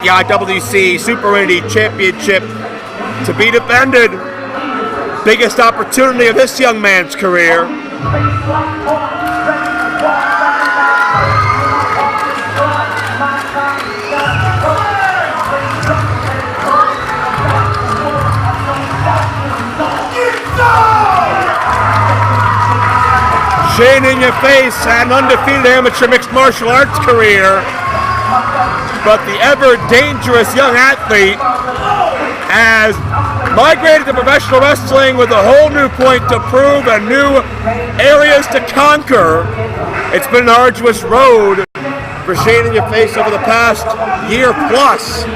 the IWC Super Indy Championship to be defended. Biggest opportunity of this young man's career. Shane InYaFace had an undefeated amateur mixed martial arts career, but the ever dangerous young athlete has migrated to professional wrestling with a whole new point to prove and new areas to conquer. It's been an arduous road for Shane InYaFace over the past year plus,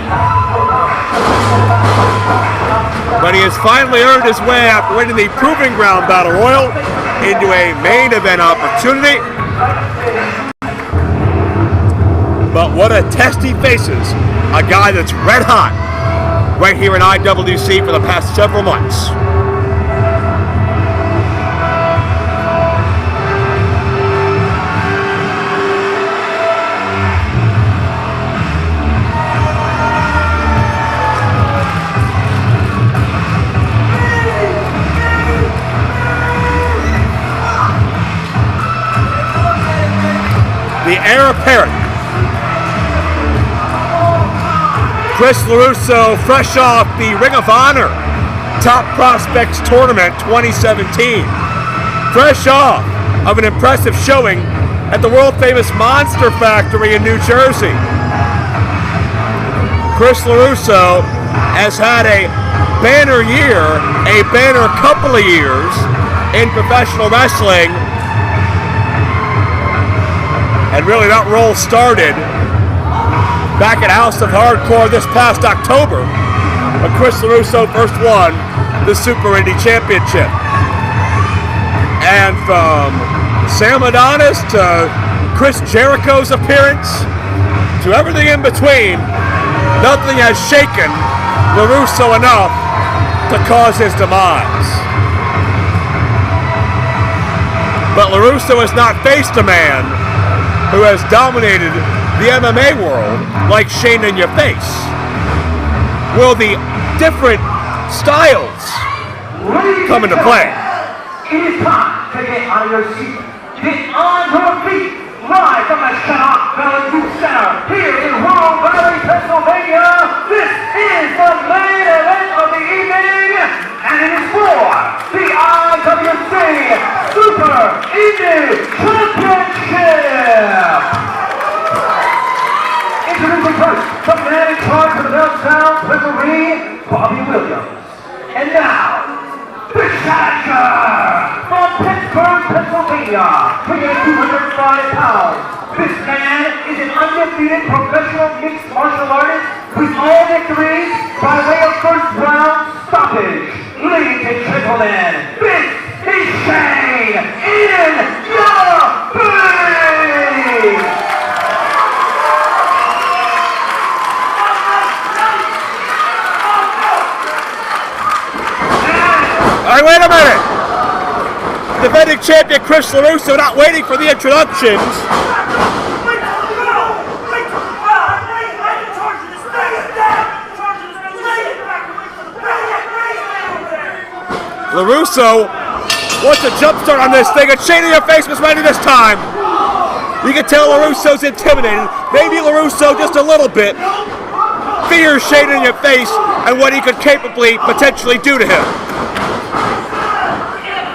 but he has finally earned his way after winning the Proving Ground Battle Royal into a main event opportunity. But what a test he faces, a guy that's red hot right here in IWC for the past several months. The heir apparent, Chris LeRusso, fresh off the Ring of Honor Top Prospects Tournament 2017. Fresh off of an impressive showing at the world-famous Monster Factory in New Jersey. Chris LeRusso has had a banner year, a banner couple of years in professional wrestling. And really that role started back at House of Hardcore this past October, when Chris LeRusso first won the Super Indy Championship. And from Sam Adonis to Chris Jericho's appearance to everything in between, nothing has shaken LeRusso enough to cause his demise. But LeRusso has not faced a man who has dominated the MMA world like Shane InYaFace. Will the different styles come into play? It is time to get on your seat. Get on your feet. Live from the Shannock Valley Youth Center here in rural Valley, Pennsylvania. This is the main event of the evening, and it is for the IWC Super Indy Championship. Introducing first, the man in charge of the Downtown Referee, Bobby Williams. And now, the challenger from Pittsburgh, Pennsylvania, weighing 205 pounds. This man is an undefeated professional mixed martial artist with all victories by way of first round stoppage. Ladies and gentlemen, this is Shane InYaFace! All right, wait a minute. Defending champion Chris LeRusso not waiting for the introductions. LeRusso wants a jump start on this thing, and Shane InYaFace was ready this time. You can tell LeRusso's intimidated. Maybe LeRusso just a little bit fears Shane InYaFace and what he could capably potentially do to him.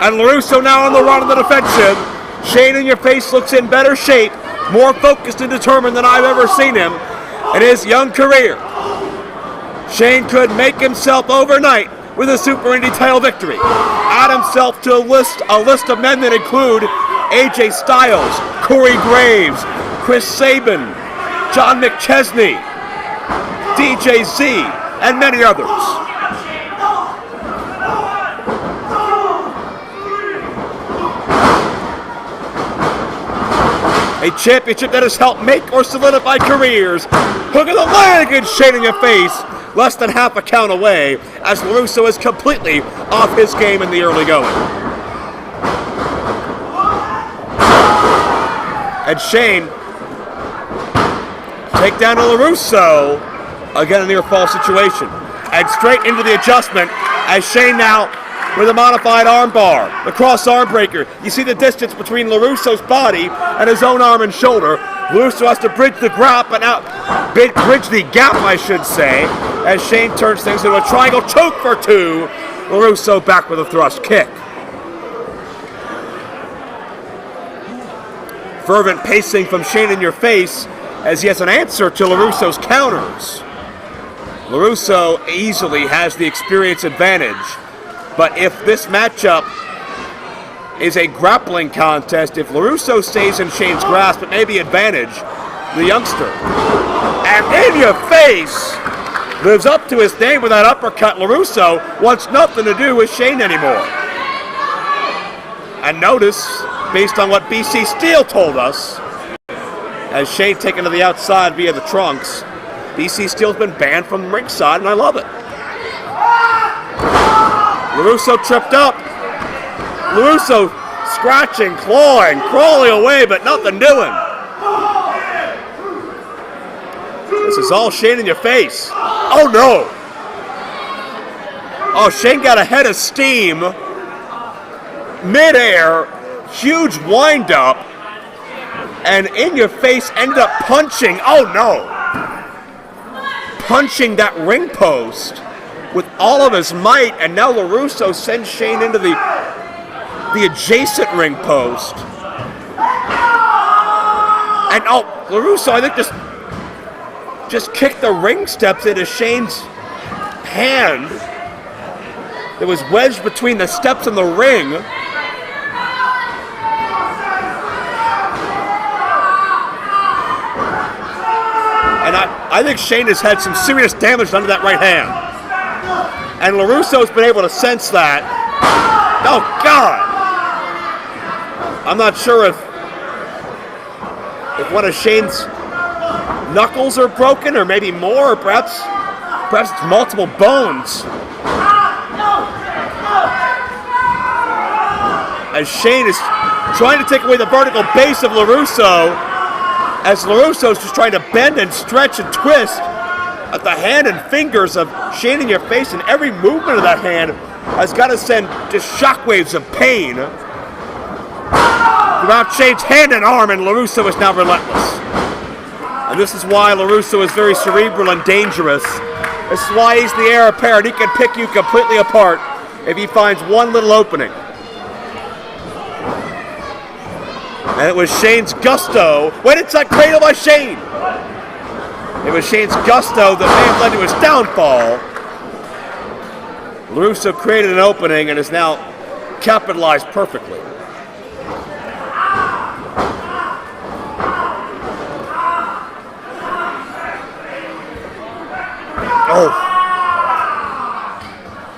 And LeRusso now on the run on the defensive. Shane InYaFace looks in better shape, more focused and determined than I've ever seen him in his young career. Shane could make himself overnight with a Super Indy title victory. Add himself to a list of men that include AJ Styles, Corey Graves, Chris Sabin, John McChesney, DJ Z, and many others. A championship that has helped make or solidify careers. Hook of the leg against Shane InYaFace, less than half a count away, as LeRusso is completely off his game in the early going. And Shane, take down to LeRusso, Again, a near fall situation. And straight into the adjustment as Shane now with a modified armbar. The cross arm breaker. You see the distance between LeRusso's body and his own arm and shoulder. LeRusso has to bridge the gap, but now bridge the gap, I should say, as Shane turns things into a triangle choke for 2. LeRusso back with a thrust kick. Fervent pacing from Shane in your face as he has an answer to LeRusso's counters. LeRusso easily has the experience advantage, but if this matchup is a grappling contest, if LeRusso stays in Shane's grasp, it may be advantage the youngster. And InYaFace lives up to his name with that uppercut. LeRusso wants nothing to do with Shane anymore. And notice, based on what BC Steele told us, as Shane taken to the outside via the trunks, BC Steele's been banned from ringside, and I love it. LeRusso tripped up. LeRusso scratching, clawing, crawling away, but nothing doing. This is all Shane in your face. Oh no! Oh, Shane got a head of steam. Mid-air, huge wind-up, and InYaFace ended up punching, oh no! Punching that ring post with all of his might, and now LeRusso sends Shane into the adjacent ring post. And oh, LeRusso, I think just kicked the ring steps into Shane's hand that was wedged between the steps and the ring. And I think Shane has had some serious damage under that right hand. And LeRusso's been able to sense that. Oh, God! I'm not sure if one of Shane's knuckles are broken, or maybe more, or perhaps it's multiple bones. As Shane is trying to take away the vertical base of LeRusso, as LeRusso's just trying to bend and stretch and twist at the hand and fingers of Shane in your face, and every movement of that hand has got to send just shockwaves of pain throughout Shane's hand and arm, and LeRusso is now relentless. And this is why LeRusso is very cerebral and dangerous. This is why he's the heir apparent. He can pick you completely apart if he finds one little opening. And it was Shane's gusto. Went inside cradle by Shane. It was Shane's gusto that may have led to his downfall. LeRusso created an opening and is now capitalized perfectly. Oh.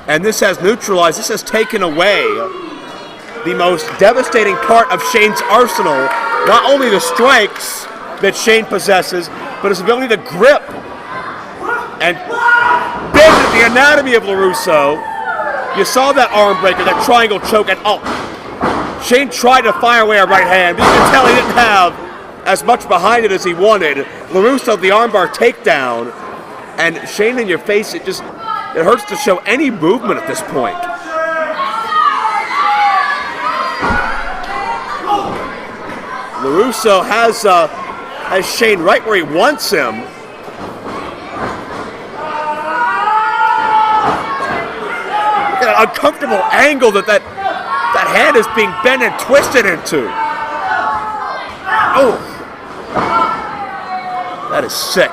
And this has neutralized, this has taken away the most devastating part of Shane's arsenal. Not only the strikes that Shane possesses, but his ability to grip and bend at the anatomy of LeRusso. You saw that arm breaker, that triangle choke, and oh, Shane tried to fire away a right hand, but you can tell he didn't have as much behind it as he wanted. LeRusso, the armbar takedown, and Shane in your face, it hurts to show any movement at this point. LeRusso has Shane right where he wants him. Look at an uncomfortable angle that hand is being bent and twisted into. Oh, that is sick.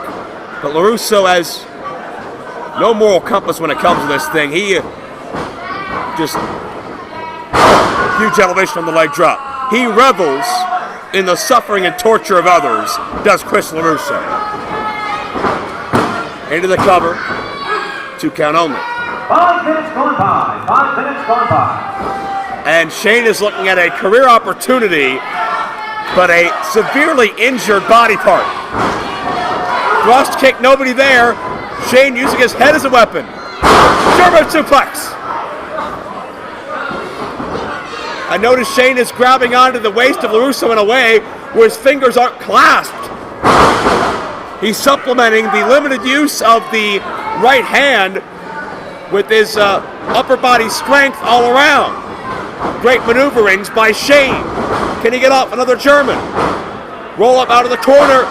But LeRusso has no moral compass when it comes to this thing. He just huge elevation on the leg drop. He revels in the suffering and torture of others, does Chris LeRusso. Into the cover, 2 count only. 5 minutes gone by, 5 minutes gone by. And Shane is looking at a career opportunity, but a severely injured body part. Thrust kick, nobody there. Shane using his head as a weapon. German suplex. I notice Shane is grabbing onto the waist of LeRusso in a way where his fingers aren't clasped. He's supplementing the limited use of the right hand with his upper body strength all around. Great maneuverings by Shane. Can he get off another German? Roll up out of the corner.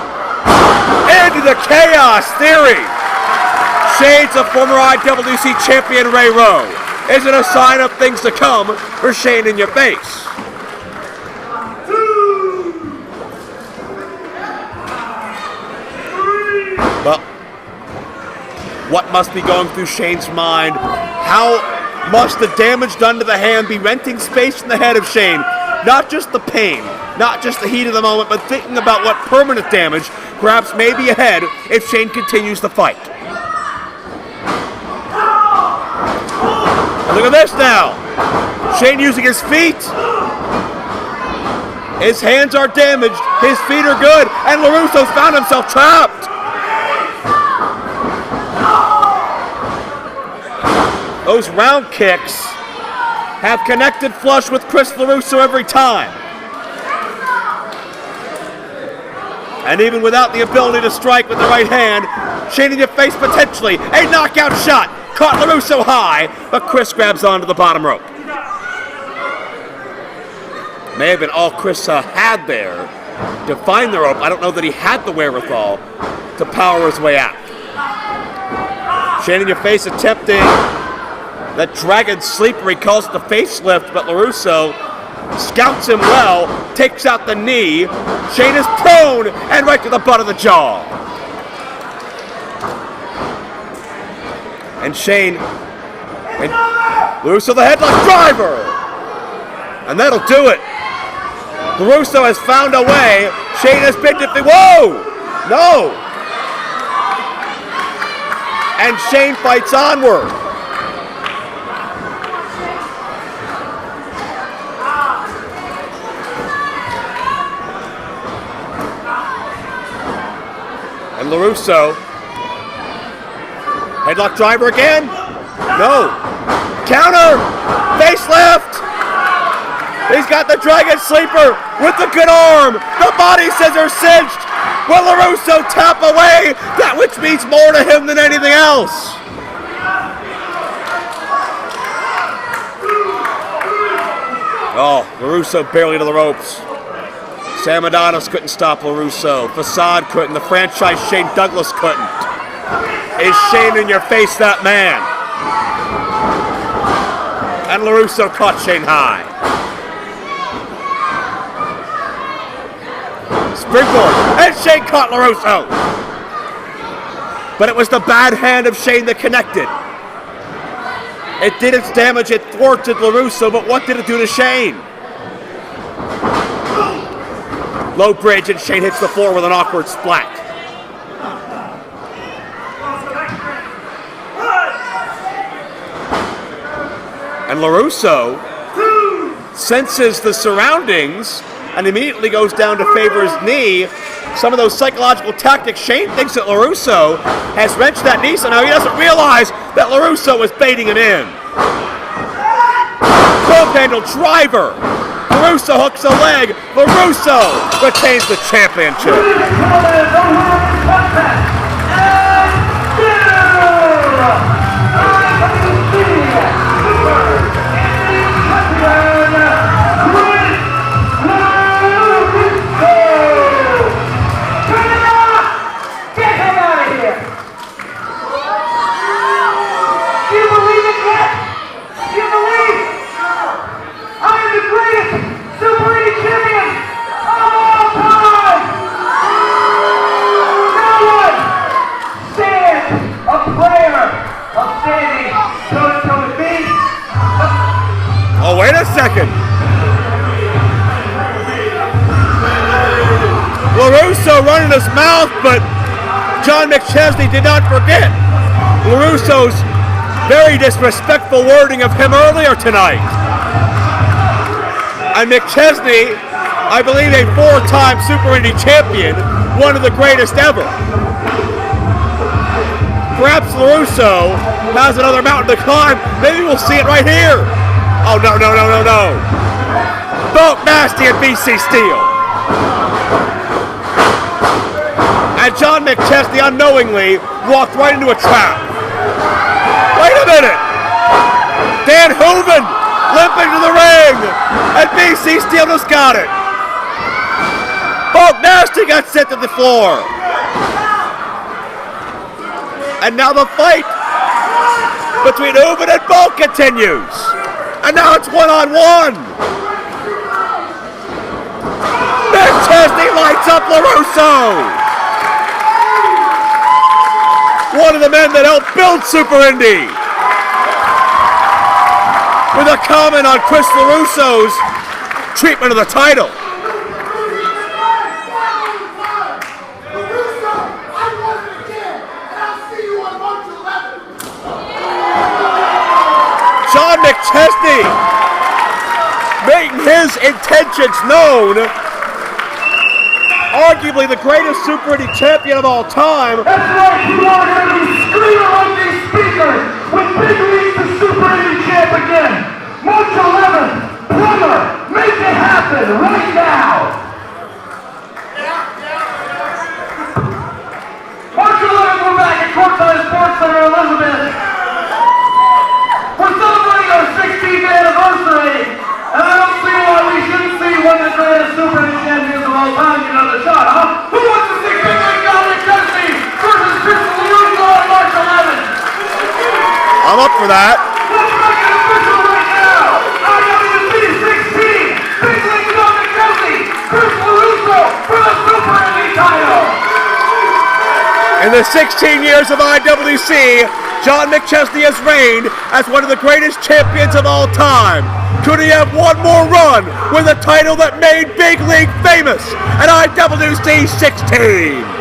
Into the Chaos Theory. Shades of former IWC champion Ray Rowe. Is it a sign of things to come for Shane in your face? Well, what must be going through Shane's mind? How must the damage done to the hand be renting space in the head of Shane? Not just the pain, not just the heat of the moment, but thinking about what permanent damage perhaps may be ahead if Shane continues the fight. Look at this now. Shane using his feet. His hands are damaged. His feet are good. And LeRusso's found himself trapped. Those round kicks have connected flush with Chris LeRusso every time. And even without the ability to strike with the right hand, Shane in your face potentially. A knockout shot. Caught LeRusso high, but Chris grabs onto the bottom rope. May have been all Chris had there to find the rope. I don't know that he had the wherewithal to power his way out. Shane in your face attempting that dragon sleeper. He calls it the facelift, but LeRusso scouts him well, takes out the knee. Shane is prone and right to the butt of the jaw. And Shane, and LeRusso the headlock driver. And that'll do it. LeRusso has found a way. Shane has been defeated. Whoa! No! And Shane fights onward. And LeRusso, headlock driver again? No. Counter! Facelift! He's got the dragon sleeper with the good arm. The body scissors cinched. Will LeRusso tap away that which means more to him than anything else? Oh, LeRusso barely to the ropes. Sam Adonis couldn't stop LeRusso. Facade couldn't. The franchise Shane Douglas couldn't. Is Shane in your face that man? And LeRusso caught Shane high. Springboard, and Shane caught LeRusso. But it was the bad hand of Shane that connected. It did its damage, it thwarted LeRusso, but what did it do to Shane? Low bridge, and Shane hits the floor with an awkward splat. And LeRusso senses the surroundings and immediately goes down to favor his knee. Some of those psychological tactics, Shane thinks that LeRusso has wrenched that knee, so now he doesn't realize that LeRusso was baiting him in. Club handle driver. LeRusso hooks a leg. LeRusso retains the championship. Oh, wait a second. LeRusso running his mouth, but John McChesney did not forget LeRusso's very disrespectful wording of him earlier tonight. And McChesney, I believe a 4-time Super Indy champion, one of the greatest ever. Perhaps LeRusso has another mountain to climb. Maybe we'll see it right here. Oh, no, no, no, no, no. Both Nasty and BC Steel. And John McChesney unknowingly walked right into a trap. Wait a minute! Dan Hooven limping to the ring, and BC Steel just got it. Bulk Nasty got sent to the floor. And now the fight between Hooven and Bulk continues. And now it's one-on-one. McChesney lights up LeRusso. One of the men that helped build Super Indy. With a comment on Chris LeRusso's treatment of the title. John McChesney making his intentions known. Arguably the greatest Super Indy champion of all time. That's right, you are going to be screaming on these speakers when Big League's the Super Indy champ again. March 11th, Plumber, make it happen right now. March 11th, we're back at Courtside Sports Center, Elizabeth. We're celebrating our 16th anniversary, and I don't see why we shouldn't see one of the greatest Super Indy champions of all time get another shot, huh? Who wants to see Big League John McChesney versus Chris LeRusso on March 11th? I'm up for that. Let's make it official right now! IWC 16, Big League John McChesney, Chris LeRusso for the Super Indy title! In the 16 years of IWC, John McChesney has reigned as one of the greatest champions of all time. Could he have one more run with a title that made Big League famous at IWC 16?